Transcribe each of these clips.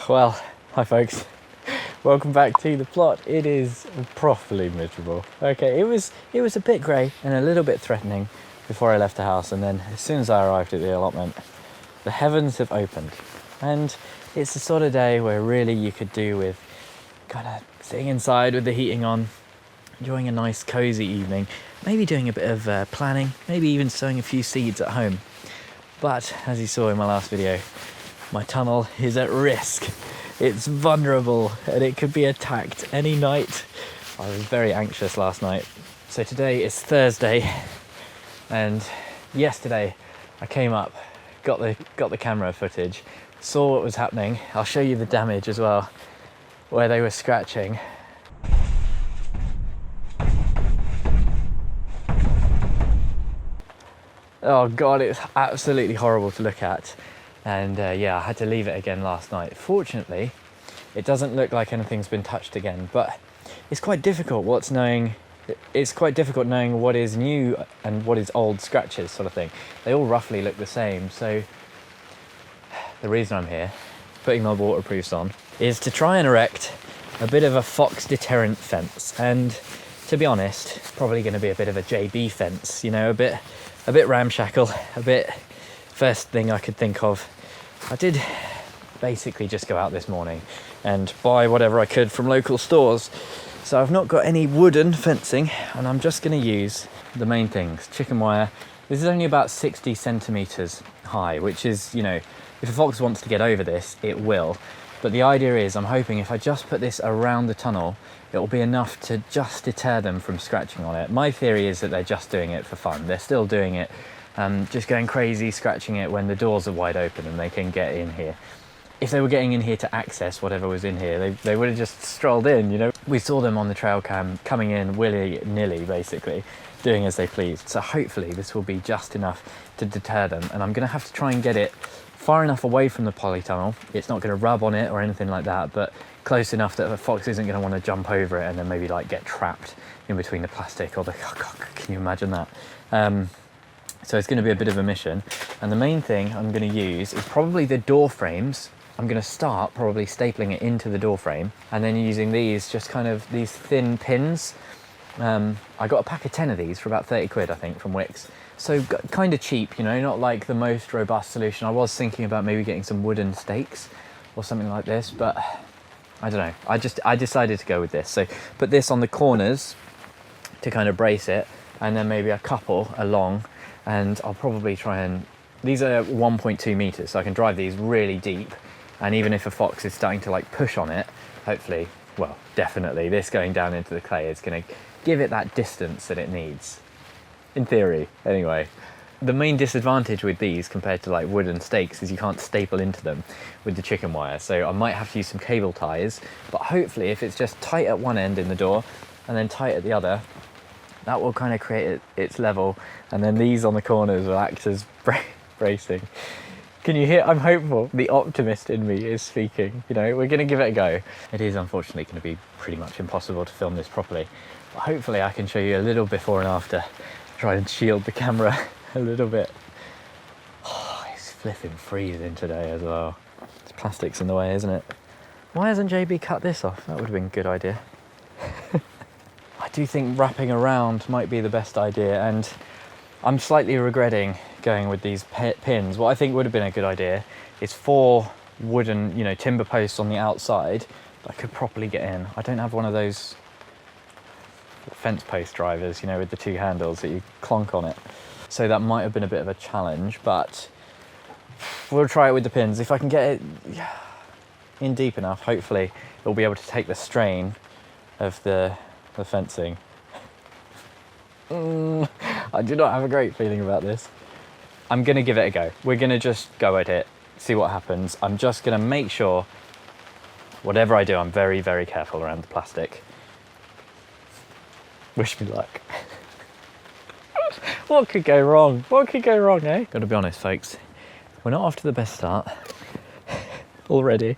Well, hi folks. Welcome back to the plot. It is properly miserable. Okay, it was a bit grey and a little bit threatening before I left the house, and then as soon as I arrived at the allotment, the heavens have opened. And it's the sort of day where really you could do with kind of sitting inside with the heating on, enjoying a nice cozy evening, maybe doing a bit of planning, maybe even sowing a few seeds at home. But as you saw in my last video, my tunnel is at risk. It's vulnerable and it could be attacked any night. I was very anxious last night. So today is Thursday, and yesterday I came up, got the camera footage, saw what was happening. I'll show you the damage as well, where they were scratching. Oh God, it's absolutely horrible to look at. And yeah, I had to leave it again last night. Fortunately, it doesn't look like anything's been touched again, but it's quite difficult knowing what is new and what is old scratches, sort of thing. They all roughly look the same. So the reason I'm here, putting my waterproofs on, is to try and erect a bit of a fox deterrent fence. And to be honest, probably going to be a bit of a JB fence, you know, a bit ramshackle, first thing I could think of. I did basically just go out this morning and buy whatever I could from local stores. So I've not got any wooden fencing, and I'm just going to use the main things. Chicken wire. This is only about 60 centimeters high, which is, you know, if a fox wants to get over this, it will. But the idea is, I'm hoping if I just put this around the tunnel, it will be enough to just deter them from scratching on it. My theory is that they're just doing it for fun. They're still doing it, just going crazy, scratching it when the doors are wide open and they can get in here. If they were getting in here to access whatever was in here, they would have just strolled in, you know. We saw them on the trail cam coming in willy-nilly, basically, doing as they pleased. So hopefully this will be just enough to deter them. And I'm going to have to try and get it far enough away from the polytunnel. It's not going to rub on it or anything like that, but close enough that a fox isn't going to want to jump over it and then maybe like get trapped in between the plastic or the... Oh God, can you imagine that? So it's going to be a bit of a mission. And the main thing I'm going to use is probably the door frames. I'm going to start probably stapling it into the door frame and then using these, just kind of these thin pins. I got a pack of 10 of these for about 30 quid, I think, from Wix. So kind of cheap, you know, not like the most robust solution. I was thinking about maybe getting some wooden stakes or something like this, but I don't know. I decided to go with this. So put this on the corners to kind of brace it, and then maybe a couple along, and I'll probably try and... These are 1.2 meters, so I can drive these really deep. And even if a fox is starting to like push on it, hopefully, well, definitely this going down into the clay is going to give it that distance that it needs. In theory, anyway. The main disadvantage with these compared to like wooden stakes is you can't staple into them with the chicken wire. So I might have to use some cable ties, but hopefully if it's just tight at one end in the door and then tight at the other, that will kind of create its level. And then these on the corners will act as bracing. Can you hear? I'm hopeful. The optimist in me is speaking. You know, we're going to give it a go. It is unfortunately going to be pretty much impossible to film this properly. But hopefully I can show you a little before and after. Try and shield the camera a little bit. Oh, it's flipping freezing today as well. It's plastic's in the way, isn't it? Why hasn't JB cut this off? That would have been a good idea. I do think wrapping around might be the best idea, and I'm slightly regretting going with these pins. What I think would have been a good idea is 4 wooden, you know, timber posts on the outside that I could properly get in. I don't have one of those fence post drivers, you know, with the 2 handles that you clonk on it. So that might have been a bit of a challenge, but we'll try it with the pins. If I can get it in deep enough, hopefully it'll be able to take the strain of the fencing. I do not have a great feeling about this. I'm going to give it a go. We're going to just go at it, see what happens. I'm just going to make sure, whatever I do, I'm very, very careful around the plastic. Wish me luck. What could go wrong? What could go wrong, eh? Got to be honest, folks. We're not off to the best start already.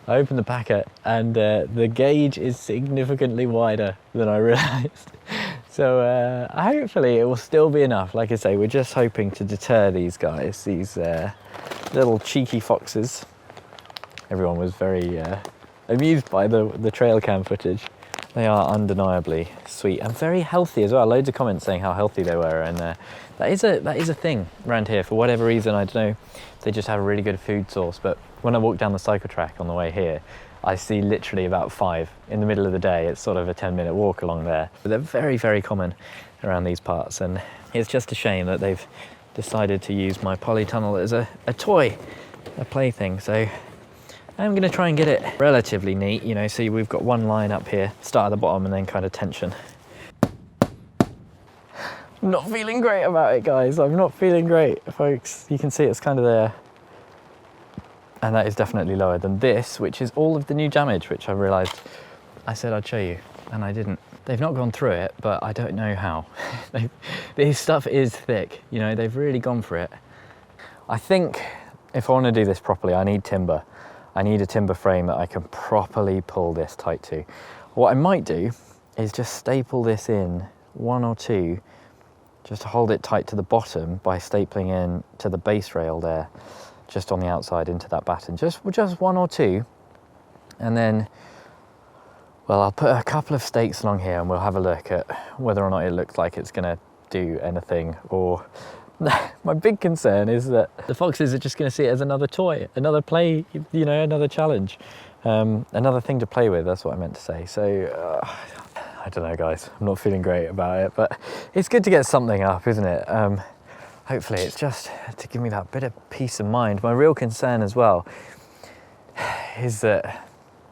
I opened the packet and the gauge is significantly wider than I realised. So hopefully it will still be enough. Like I say, we're just hoping to deter these guys, these little cheeky foxes. everyone was very amused by the trail cam footage. They are undeniably sweet and very healthy as well. Loads of comments saying how healthy they were, and that is a thing around here for whatever reason. I don't know. They just have a really good food source. But when I walk down the cycle track on the way here, I see literally about 5 in the middle of the day. It's sort of a 10-minute walk along there. But they're very, very common around these parts, and it's just a shame that they've decided to use my polytunnel as a toy, a plaything. So I'm going to try and get it relatively neat, you know, so we've got one line up here, start at the bottom and then kind of tension. I'm not feeling great about it, guys. I'm not feeling great, folks. You can see it's kind of there. And that is definitely lower than this, which is all of the new damage, which I realised I said I'd show you, and I didn't. They've not gone through it, but I don't know how. This stuff is thick, you know, they've really gone for it. I think if I want to do this properly, I need timber. I need a timber frame that I can properly pull this tight to. What I might do is just staple this in 1 or 2, just to hold it tight to the bottom by stapling in to the base rail there, just on the outside into that batten, just 1 or 2, and then, well, I'll put a couple of stakes along here and we'll have a look at whether or not it looks like it's gonna do anything. Or my big concern is that the foxes are just gonna see it as another toy, another play, you know, another challenge, another thing to play with. That's what I meant to say. So I don't know, guys, I'm not feeling great about it, but it's good to get something up, isn't it? Hopefully it's just to give me that bit of peace of mind. My real concern as well is that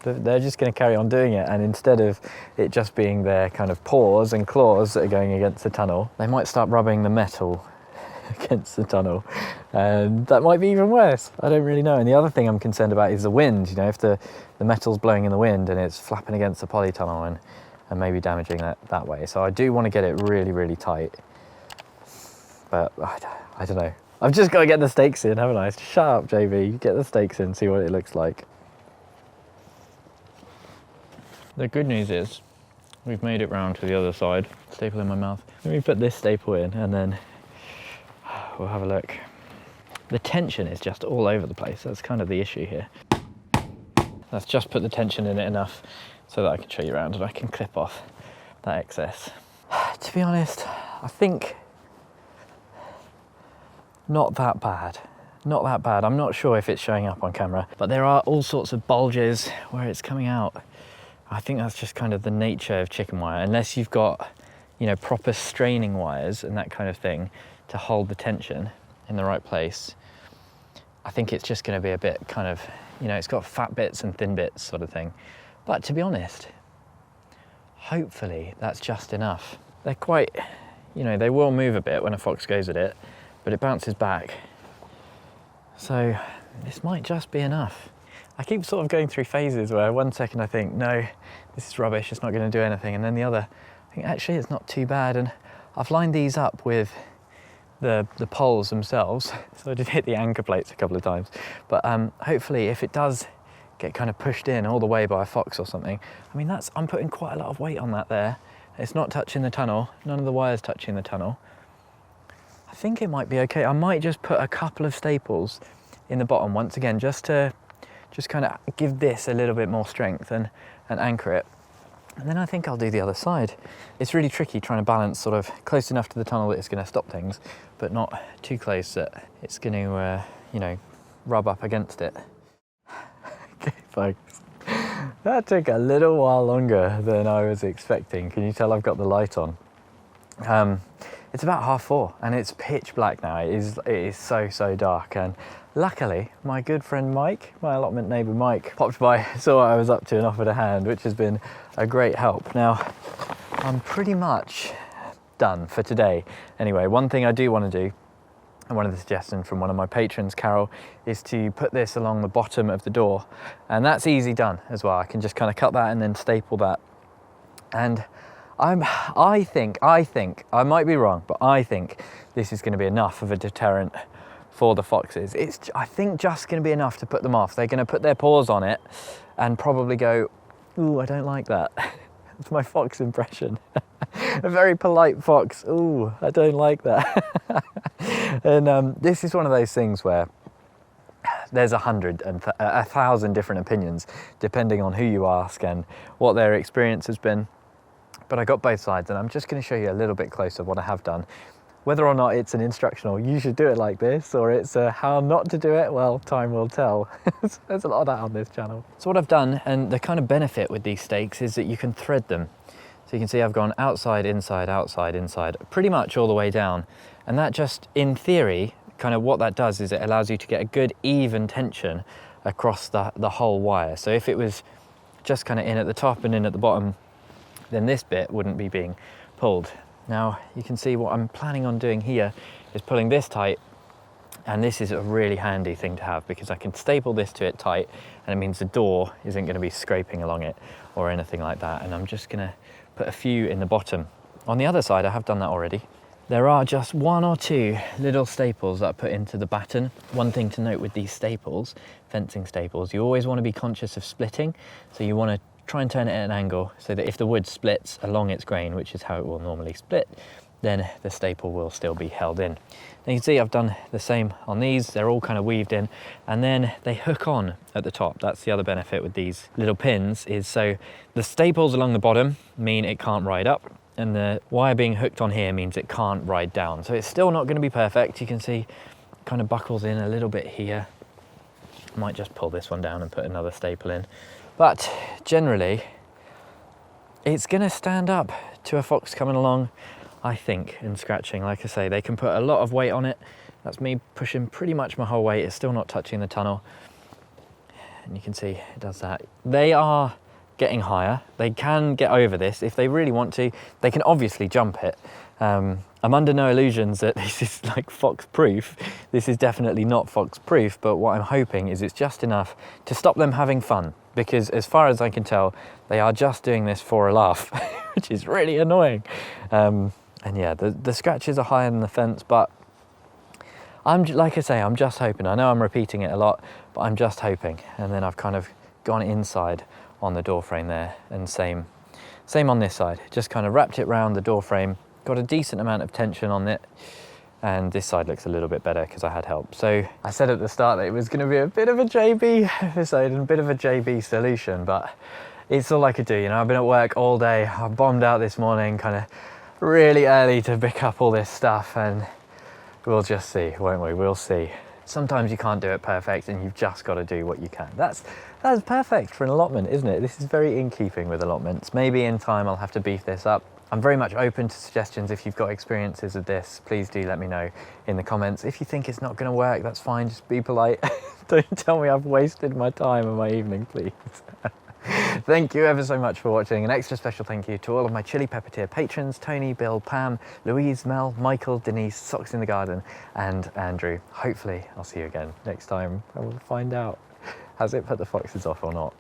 they're just going to carry on doing it, and instead of it just being their kind of paws and claws that are going against the tunnel, they might start rubbing the metal against the tunnel, and that might be even worse. I don't really know. And the other thing I'm concerned about is the wind. You know, if the metal's blowing in the wind and it's flapping against the polytunnel and maybe damaging that way. So I do want to get it really, really tight. But I don't know. I've just got to get the stakes in, haven't I? Shut up, JV. Get the stakes in, see what it looks like. The good news is we've made it round to the other side. Staple in my mouth. Let me put this staple in and then we'll have a look. The tension is just all over the place. That's kind of the issue here. Let's just put the tension in it enough so that I can show you around and I can clip off that excess. To be honest, I think not that bad. Not that bad. I'm not sure if it's showing up on camera, but there are all sorts of bulges where it's coming out. I think that's just kind of the nature of chicken wire, unless you've got, you know, proper straining wires and that kind of thing to hold the tension in the right place. I think it's just going to be a bit kind of, you know, it's got fat bits and thin bits sort of thing. But to be honest, hopefully that's just enough. They're quite, you know, they will move a bit when a fox goes at it, but it bounces back. So this might just be enough. I keep sort of going through phases where 1 second I think, no, this is rubbish, it's not going to do anything. And then the other, I think actually it's not too bad. And I've lined these up with the poles themselves. So I did hit the anchor plates a couple of times. But hopefully if it does get kind of pushed in all the way by a fox or something, I mean, I'm putting quite a lot of weight on that there. It's not touching the tunnel, none of the wires touching the tunnel. I think it might be okay. I might just put a couple of staples in the bottom once again, just to kind of give this a little bit more strength and anchor it. And then I think I'll do the other side. It's really tricky trying to balance sort of close enough to the tunnel that it's going to stop things, but not too close that it's going to, you know, rub up against it. Okay, folks. That took a little while longer than I was expecting. Can you tell I've got the light on? It's about 4:30 and it's pitch black now. It is so dark, and luckily my good friend Mike, my allotment neighbour Mike, popped by, saw what I was up to and offered a hand, which has been a great help. Now I'm pretty much done for today. Anyway, one thing I do want to do, and one of the suggestions from one of my patrons, Carol, is to put this along the bottom of the door, and that's easy done as well. I can just kind of cut that and then staple that. And I think, I might be wrong, but I think this is going to be enough of a deterrent for the foxes. It's, I think, just going to be enough to put them off. They're going to put their paws on it and probably go, ooh, I don't like that. That's my fox impression. A very polite fox. Ooh, I don't like that. And this is one of those things where there's 1,000 different opinions depending on who you ask and what their experience has been. But I got both sides, and I'm just going to show you a little bit closer what I have done. Whether or not it's an instructional, you should do it like this, or it's how not to do it, well, time will tell. There's a lot of that on this channel. So what I've done, and the kind of benefit with these stakes is that you can thread them. So you can see I've gone outside, inside, outside, inside, pretty much all the way down. And that just, in theory, kind of what that does is it allows you to get a good even tension across the whole wire. So if it was just kind of in at the top and in at the bottom, then this bit wouldn't be being pulled. Now you can see what I'm planning on doing here is pulling this tight, and this is a really handy thing to have because I can staple this to it tight, and it means the door isn't going to be scraping along it or anything like that. And I'm just going to put a few in the bottom. On the other side, I have done that already. There are just 1 or 2 little staples that I put into the batten. One thing to note with these staples, fencing staples, you always want to be conscious of splitting. So you want to try and turn it at an angle so that if the wood splits along its grain, which is how it will normally split, then the staple will still be held in. Now you can see I've done the same on these. They're all kind of weaved in, and then they hook on at the top. That's the other benefit with these little pins, is so the staples along the bottom mean it can't ride up, and the wire being hooked on here means it can't ride down. So it's still not going to be perfect. You can see it kind of buckles in a little bit here. I might just pull this one down and put another staple in. But generally, it's going to stand up to a fox coming along, I think, and scratching. Like I say, they can put a lot of weight on it. That's me pushing pretty much my whole weight. It's still not touching the tunnel. And you can see it does that. They are getting higher. They can get over this if they really want to. They can obviously jump it. I'm under no illusions that this is like fox proof. This is definitely not fox proof, but what I'm hoping is it's just enough to stop them having fun, because as far as I can tell, they are just doing this for a laugh, which is really annoying. And yeah, the scratches are higher than the fence, but like I say, I'm just hoping. I know I'm repeating it a lot, but I'm just hoping. And then I've kind of gone inside on the door frame there, and same on this side. Just kind of wrapped it around the door frame, got a decent amount of tension on it, and this side looks a little bit better because I had help. So I said at the start that it was going to be a bit of a JB episode and a bit of a JB solution, but it's all I could do. You know, I've been at work all day. I bombed out this morning kind of really early to pick up all this stuff, and we'll just see, won't we? We'll see. Sometimes you can't do it perfect, and you've just got to do what you can. That's perfect for an allotment, isn't it? This is very in keeping with allotments. Maybe in time I'll have to beef this up. I'm very much open to suggestions. If you've got experiences of this, please do let me know in the comments. If you think it's not going to work, that's fine. Just be polite. Don't tell me I've wasted my time and my evening, please. Thank you ever so much for watching. An extra special thank you to all of my Chili Pepper tier patrons: Tony, Bill, Pam, Louise, Mel, Michael, Denise, Socks in the Garden, and Andrew. Hopefully I'll see you again next time. I will find out, has it put the foxes off or not?